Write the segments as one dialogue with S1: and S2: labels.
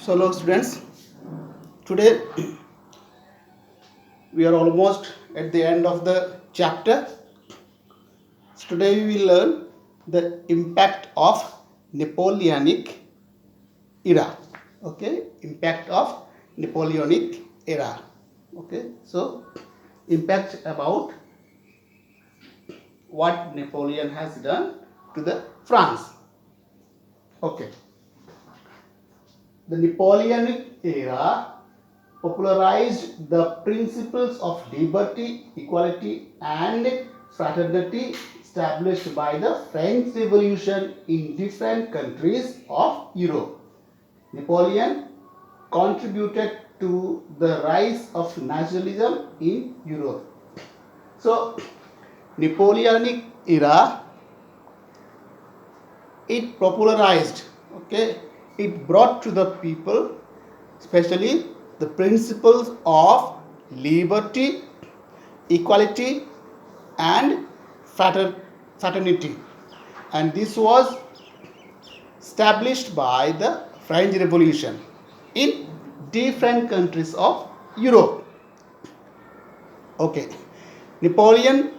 S1: So hello students, today we are almost at the end of the chapter. So today we will learn the impact of Napoleonic era. Okay, impact of Napoleonic era. Okay, so impact about what Napoleon has done to the France. Okay, the Napoleonic era popularized the principles of liberty, equality, and fraternity established by the French Revolution in different countries of Europe. Napoleon contributed to the rise of nationalism in Europe. So, Napoleonic era, it popularized, okay, it brought to the people especially the principles of liberty, equality, and fraternity. And this was established by the French Revolution in different countries of Europe. Okay, Napoleon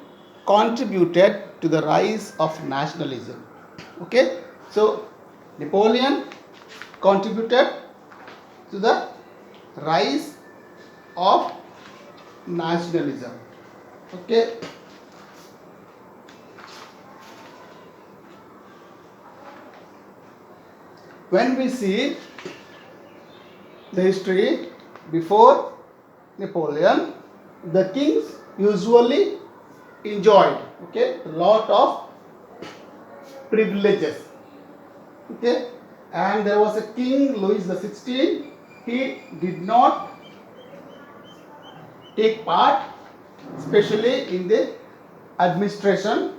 S1: contributed to the rise of nationalism. Okay, so Napoleon contributed to the rise of nationalism. Okay, when we see the history before Napoleon, the kings usually enjoyed, okay, a lot of privileges. Okay, and there was a king Louis XVI. He did not take part, especially in the administration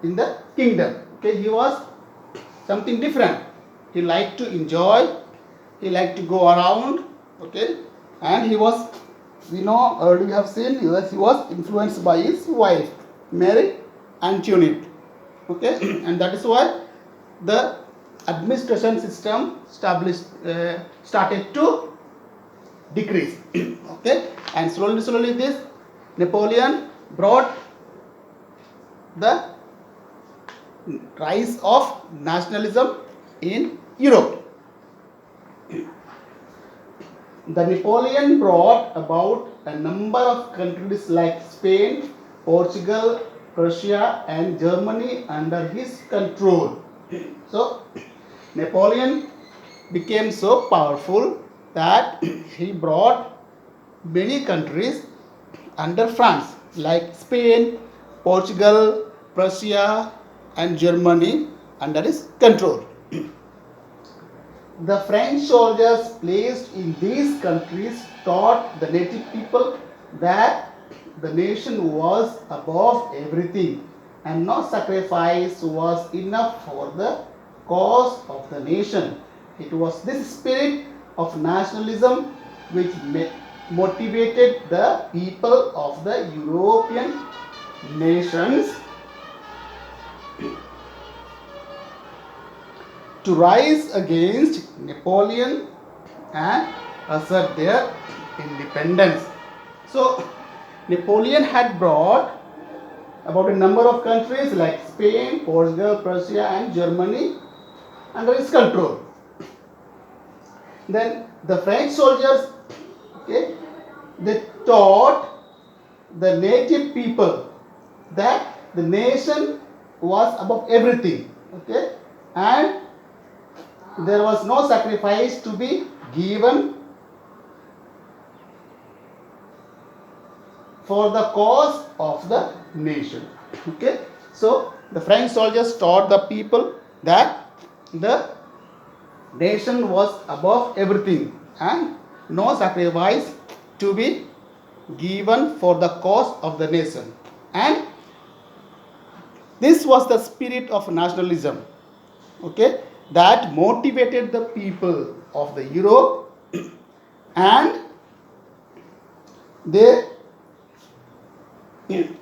S1: in the kingdom. Okay, he was something different. He liked to enjoy, he liked to go around, okay, and he was, we know, already we have seen that he was influenced by his wife, Mary Antoinette, okay, and that is why the administration system started to decrease, okay, and slowly this Napoleon brought the rise of nationalism in Europe. The Napoleon brought about a number of countries like Spain, Portugal, Prussia, and Germany under his control. So, Napoleon became so powerful that he brought many countries under France like Spain, Portugal, Prussia, and Germany under his control. The French soldiers placed in these countries taught the native people that the nation was above everything and no sacrifice was enough for the cause of the nation. It was this spirit of nationalism which motivated the people of the European nations to rise against Napoleon and assert their independence. So, Napoleon had brought about a number of countries like Spain, Portugal, Prussia, and Germany under his control. Then the French soldiers, okay, they taught the native people that the nation was above everything, okay, and there was no sacrifice to be given for the cause of the nation. Okay, so the French soldiers taught the people that the nation was above everything and no sacrifice to be given for the cause of the nation. And this was the spirit of nationalism, okay, that motivated the people of the Europe and they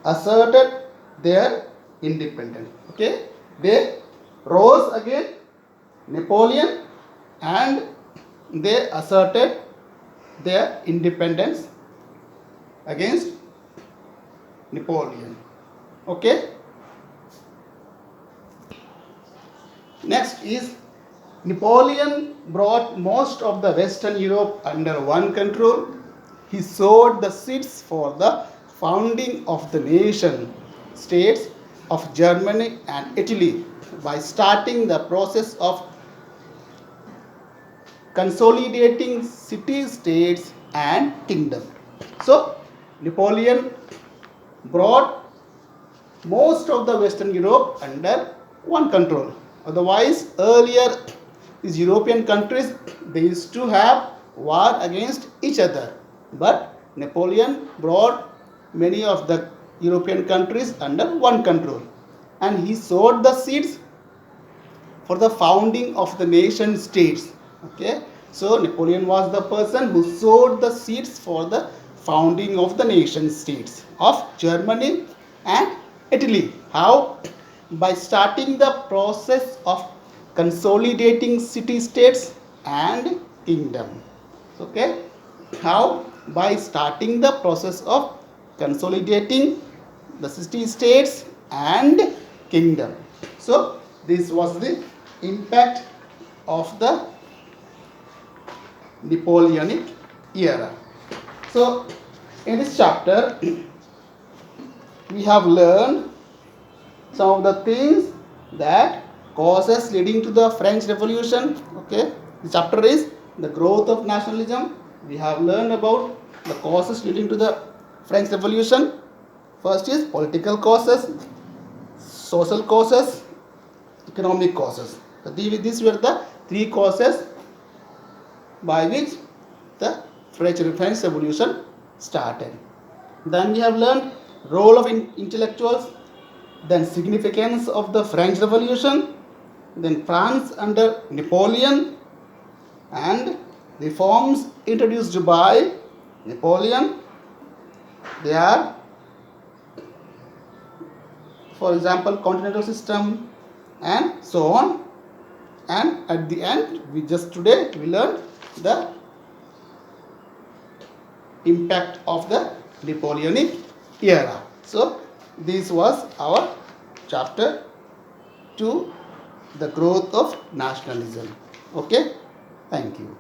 S1: asserted their independence. Okay, they rose against Napoleon and they asserted their independence against Napoleon. Okay. Next is Napoleon brought most of the Western Europe under one control. He sowed the seeds for the founding of the nation states of Germany and Italy by starting the process of consolidating city states and kingdom. So Napoleon brought most of the Western Europe under one control. Otherwise, earlier these European countries, they used to have war against each other. But Napoleon brought many of the European countries under one control, and he sowed the seeds for the founding of the nation states. Okay, so Napoleon was the person who sowed the seeds for the founding of the nation states of Germany and Italy. How? By starting the process of consolidating city states and kingdom. Okay, how? By starting the process of consolidating the city states and kingdom. So this was the impact of the Napoleonic era. So in this chapter we have learned some of the things that causes leading to the French Revolution. Okay, the chapter is the growth of nationalism. We have learned about the causes leading to the French Revolution. First is political causes, social causes, economic causes. So these were the three causes by which the French Revolution started. Then we have learned role of intellectuals, then significance of the French Revolution, then France under Napoleon, and reforms introduced by Napoleon. They are, for example, continental system and so on. And at the end, today we learned the impact of the Napoleonic era. So this was our chapter 2, the growth of nationalism. Okay, thank you.